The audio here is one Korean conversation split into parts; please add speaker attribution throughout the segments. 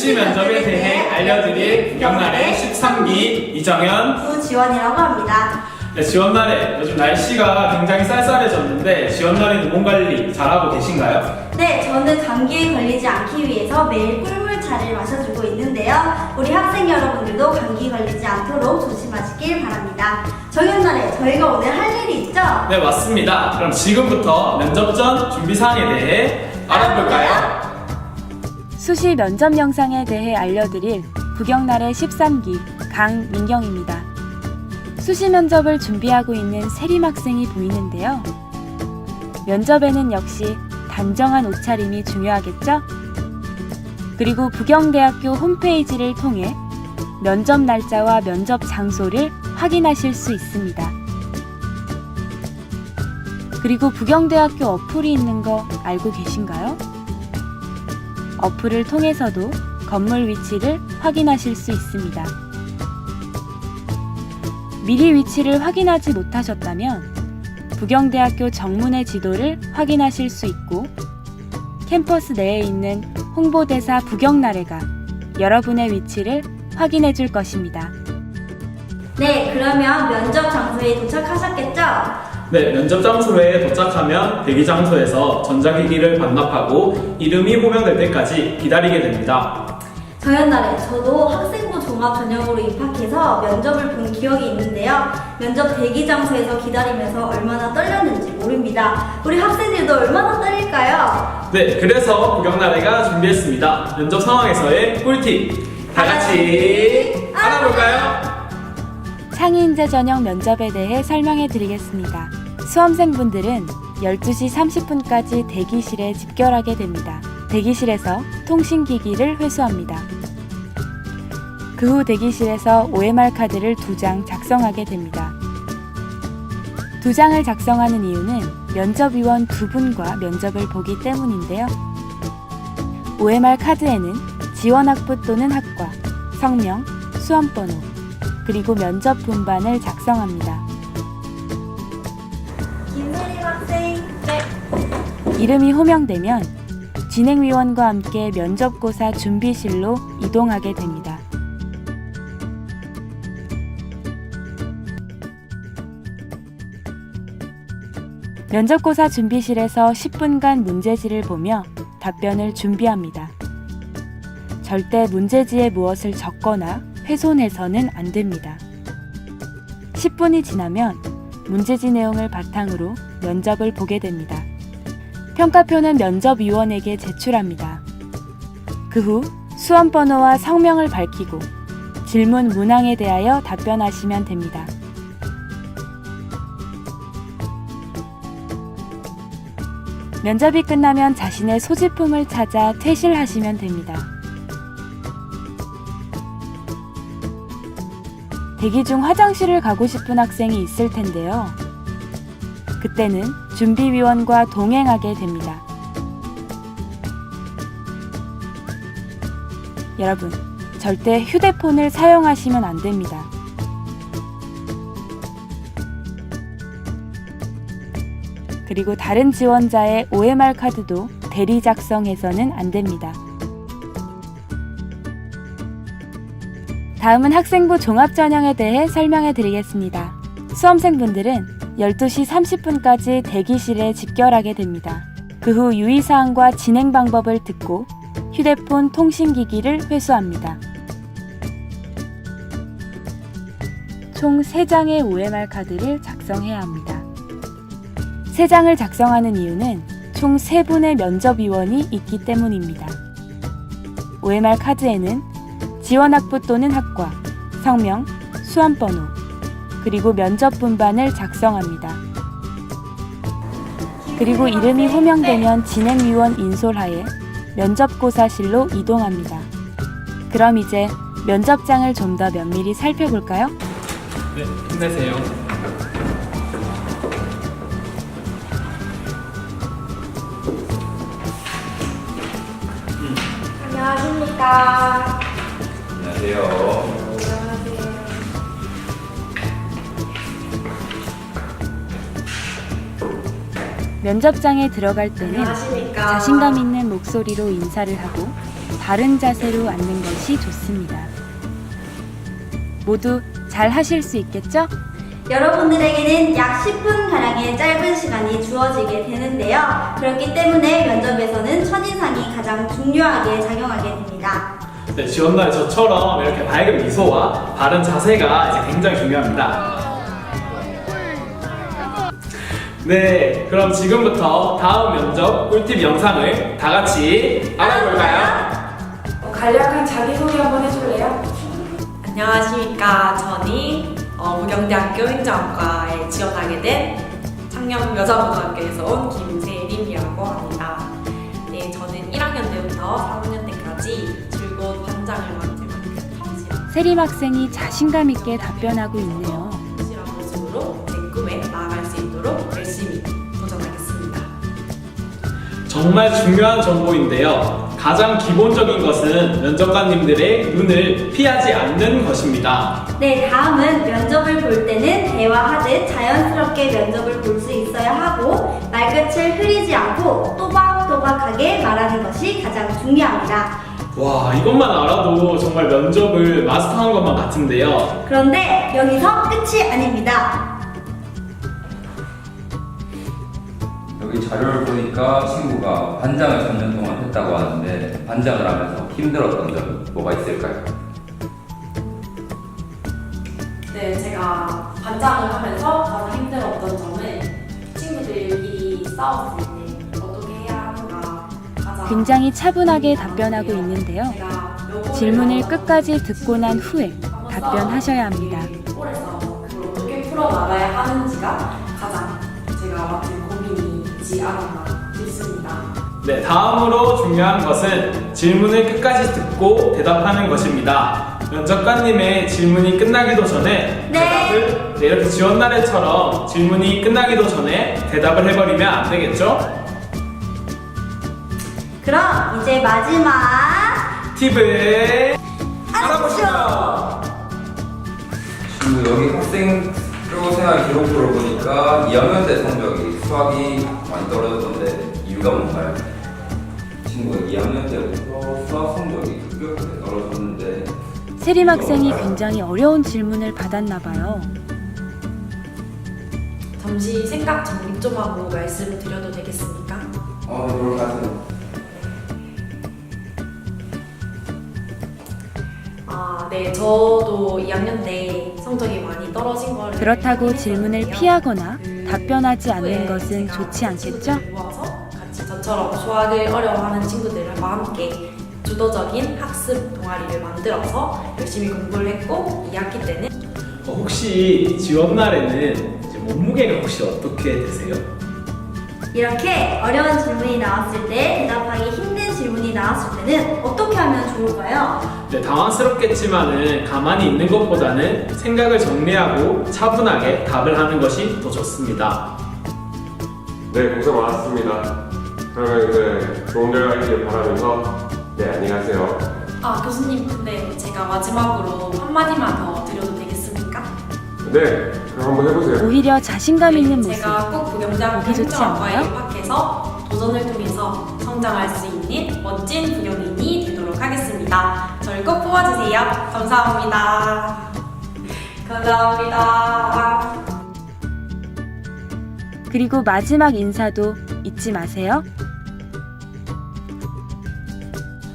Speaker 1: 수시 면접에 대해 알려드릴 부경날의 13기 이정현,
Speaker 2: 구지원이라고 합니다.
Speaker 1: 네, 지원날에 요즘 날씨가 굉장히 쌀쌀해졌는데 지원날에는 몸 관리 잘하고 계신가요?
Speaker 2: 네, 저는 감기에 걸리지 않기 위해서 매일 꿀물차를 마셔주고 있는데요. 우리 학생 여러분들도 감기 걸리지 않도록 조심하시길 바랍니다. 정연날에 저희가 오늘 할 일이 있죠?
Speaker 1: 네, 맞습니다. 그럼 지금부터 면접 전 준비 사항에 대해 알아볼까요?
Speaker 3: 수시 면접 영상에 대해 알려드릴 부경날의 13기 강민경입니다. 수시 면접을 준비하고 있는 세림 학생이 보이는데요. 면접에는 역시 단정한 옷차림이 중요하겠죠? 그리고 부경대학교 홈페이지를 통해 면접 날짜와 면접 장소를 확인하실 수 있습니다. 그리고 부경대학교 어플이 있는 거 알고 계신가요? 어플을 통해서도 건물 위치를 확인하실 수 있습니다. 미리 위치를 확인하지 못하셨다면 부경대학교 정문의 지도를 확인하실 수 있고 캠퍼스 내에 있는 홍보대사 부경나래가 여러분의 위치를 확인해 줄 것입니다.
Speaker 2: 네, 그러면 면접 장소에 도착하셨겠죠?
Speaker 1: 네, 면접 장소에 도착하면 대기 장소에서 전자기기를 반납하고 이름이 호명될 때까지 기다리게 됩니다.
Speaker 2: 정연날에 저도 학생부 종합 전형으로 입학해서 면접을 본 기억이 있는데요. 면접 대기 장소에서 기다리면서 얼마나 떨렸는지 모릅니다. 우리 학생들도 얼마나 떨릴까요?
Speaker 1: 네, 그래서 부경나래가 준비했습니다. 면접 상황에서의 꿀팁 다 같이 알아볼까요?
Speaker 3: 상위인재 전형 면접에 대해 설명해 드리겠습니다. 수험생분들은 12시 30분까지 대기실에 집결하게 됩니다. 대기실에서 통신기기를 회수합니다. 그 후 대기실에서 OMR 카드를 2장 작성하게 됩니다. 2장을 작성하는 이유는 면접위원 2분과 면접을 보기 때문인데요. OMR 카드에는 지원학부 또는 학과, 성명, 수험번호, 그리고 면접 분반을 작성합니다.
Speaker 2: 김세림 학생, 네.
Speaker 3: 이름이 호명되면 진행위원과 함께 면접고사 준비실로 이동하게 됩니다. 면접고사 준비실에서 10분간 문제지를 보며 답변을 준비합니다. 절대 문제지에 무엇을 적거나 훼손해서는 안 됩니다. 10분이 지나면 문제지 내용을 바탕으로 면접을 보게 됩니다. 평가표는 면접위원에게 제출합니다. 그 후 수험번호와 성명을 밝히고 질문 문항에 대하여 답변하시면 됩니다. 면접이 끝나면 자신의 소지품을 찾아 퇴실하시면 됩니다. 대기 중 화장실을 가고 싶은 학생이 있을 텐데요. 그때는 준비위원과 동행하게 됩니다. 여러분, 절대 휴대폰을 사용하시면 안 됩니다. 그리고 다른 지원자의 OMR 카드도 대리 작성해서는 안 됩니다. 다음은 학생부 종합전형에 대해 설명해 드리겠습니다. 수험생분들은 12시 30분까지 대기실에 집결하게 됩니다. 그 후 유의사항과 진행 방법을 듣고 휴대폰 통신기기를 회수합니다. 총 3장의 OMR 카드를 작성해야 합니다. 3장을 작성하는 이유는 총 3분의 면접위원이 있기 때문입니다. OMR 카드에는 지원학부 또는 학과, 성명, 수험번호, 그리고 면접 분반을 작성합니다. 그리고 이름이 호명되면 진행위원 인솔하에 면접고사실로 이동합니다. 그럼 이제 면접장을 좀 더 면밀히 살펴볼까요?
Speaker 1: 네, 힘내세요.
Speaker 2: 안녕하십니까.
Speaker 4: 안녕하세요.
Speaker 3: 면접장에 들어갈 때는
Speaker 2: 안녕하십니까.
Speaker 3: 자신감 있는 목소리로 인사를 하고 바른 자세로 앉는 것이 좋습니다. 모두 잘 하실 수 있겠죠?
Speaker 2: 여러분들에게는 약 10분가량의 짧은 시간이 주어지게 되는데요. 그렇기 때문에 면접에서는 첫인상이 가장 중요하게 작용하게 됩니다.
Speaker 1: 네, 지원날에 저처럼 이렇게 밝은 미소와 바른 자세가 이제 굉장히 중요합니다. 네, 그럼 지금부터 다음 면접 꿀팁 영상을 다 같이 알아볼까요?
Speaker 5: 간략한 자기소개 한번 해줄래요?
Speaker 6: 안녕하십니까. 저는 부경대학교 행정학과에 지원하게 된 창녕여자고등학교에서 온 김세림이라고 합니다. 네, 저는 1학년 때부터 4학년 때까지 줄곧 반장을 맡을 만큼 성실한
Speaker 3: 세림 학생이 자신감 있게 답변하고 있네요.
Speaker 6: 모습으로 제 꿈에 나아갈 수 있도록 열심히 도전하겠습니다.
Speaker 1: 정말 중요한 정보인데요. 가장 기본적인 것은 면접관님들의 눈을 피하지 않는 것입니다.
Speaker 2: 네, 다음은 면접을 볼 때는 대화하듯 자연스럽게 면접을 볼 수 있어야 하고 말끝을 흐리지 않고 또박또박하게 말하는 것이 가장 중요합니다.
Speaker 1: 와, 이것만 알아도 정말 면접을 마스터한 것만 같은데요.
Speaker 2: 그런데 여기서 끝이 아닙니다.
Speaker 4: 여기 자료를 보니까 친구가 반장을 3년 동안 했다고 하는데 반장을 하면서 힘들었던 점 뭐가 있을까요?
Speaker 5: 네, 제가 반장을 하면서 가장 힘들었던 점은 친구들끼리 싸웠을 때 어떻게 해야 하는가 가장
Speaker 3: 굉장히 차분하게 답변하고 있는데요.
Speaker 5: 제가 요거를
Speaker 3: 질문을 끝까지 듣고 난 후에 답변하셔야 합니다.
Speaker 5: 홀에서 그걸 어떻게 풀어나가야 하는지가 가장 제가 맡은 고민이지 않았나 싶습니다.
Speaker 1: 네, 다음으로 중요한 것은 질문을 끝까지 듣고 대답하는 것입니다. 면접관님의 질문이 끝나기도 전에 대답을 이렇게 지원날에처럼 질문이 끝나기도 전에 대답을 해버리면 안 되겠죠?
Speaker 2: 그럼 이제 마지막
Speaker 1: 팁을 알아보시죠.
Speaker 4: 친구 여기 학생 생활 기록부를 보니까 2학년 때 성적이 수학이 많이 떨어졌던데 이유가 뭔가요? 친구가 2학년 때부터 수학 성적이 급격하게 떨어졌는데
Speaker 3: 세림 학생이 굉장히 어려운 질문을 받았나 봐요.
Speaker 6: 잠시 생각 정리 좀 하고 말씀을 드려도 되겠습니까?
Speaker 4: 그걸 가슴
Speaker 6: 네, 저도 2학년 때 성적이 많이 떨어진 걸
Speaker 3: 그렇다고 질문을 피하거나 답변하지 않는 것은 좋지 않겠죠?
Speaker 6: 모아서 같이 저처럼 수학을 어려워하는 친구들과 함께 주도적인 학습 동아리를 만들어서 열심히 공부를 했고 2학기 때는
Speaker 1: 혹시 지원날에는 이제 몸무게가 혹시 어떻게 되세요?
Speaker 2: 이렇게 어려운 질문이 나왔을 때 대답하기 힘든 질문이 나왔을 때는 어떻게 하면 좋을까요?
Speaker 1: 네, 당황스럽겠지만은 가만히 있는 것보다는 생각을 정리하고 차분하게 답을 하는 것이 더 좋습니다.
Speaker 7: 네, 고생 많았습니다. 그러면 이제 좋은 결과 있길 바라면서 안녕하세요.
Speaker 6: 교수님, 근데 제가 마지막으로 한마디만 더 드려도 되겠습니까?
Speaker 7: 네, 그럼 한번 해보세요.
Speaker 3: 오히려 자신감 있는 모습.
Speaker 6: 제가 꼭 부경대학교
Speaker 3: 보기 좋지
Speaker 6: 행정학과에
Speaker 3: 않나요?
Speaker 6: 입학해서 도전을 통해서 성장할 수 있는 멋진 부경인이 되도록 하겠습니다. 저를 꼭 뽑아주세요. 감사합니다. 감사합니다.
Speaker 3: 그리고 마지막 인사도 잊지 마세요.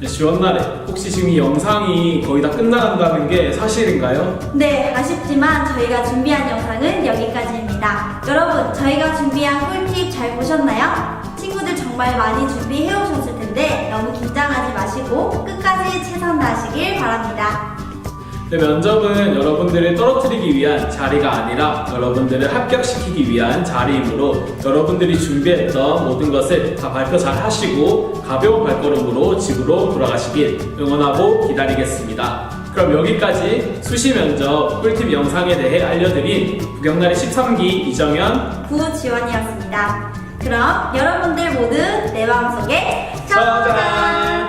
Speaker 1: 네, 지원날에 혹시 지금 이 영상이 거의 다 끝나간다는 게 사실인가요?
Speaker 2: 네, 아쉽지만 저희가 준비한 영상은 여기까지입니다. 여러분, 저희가 준비한 꿀팁 잘 보셨나요? 친구들 정말 많이 준비해 오셨을 텐데 너무 긴장하지 마시고 끝까지 최선 다하시길 바랍니다.
Speaker 1: 네, 면접은 여러분들을 떨어뜨리기 위한 자리가 아니라 여러분들을 합격시키기 위한 자리이므로 여러분들이 준비했던 모든 것을 다 발표 잘 하시고 가벼운 발걸음으로 집으로 돌아가시길 응원하고 기다리겠습니다. 그럼 여기까지 수시 면접 꿀팁 영상에 대해 알려드린 부경날의 13기 이정현
Speaker 2: 구지원이었습니다. 그럼 여러분들 모두 내 마음속에
Speaker 1: 짜잔!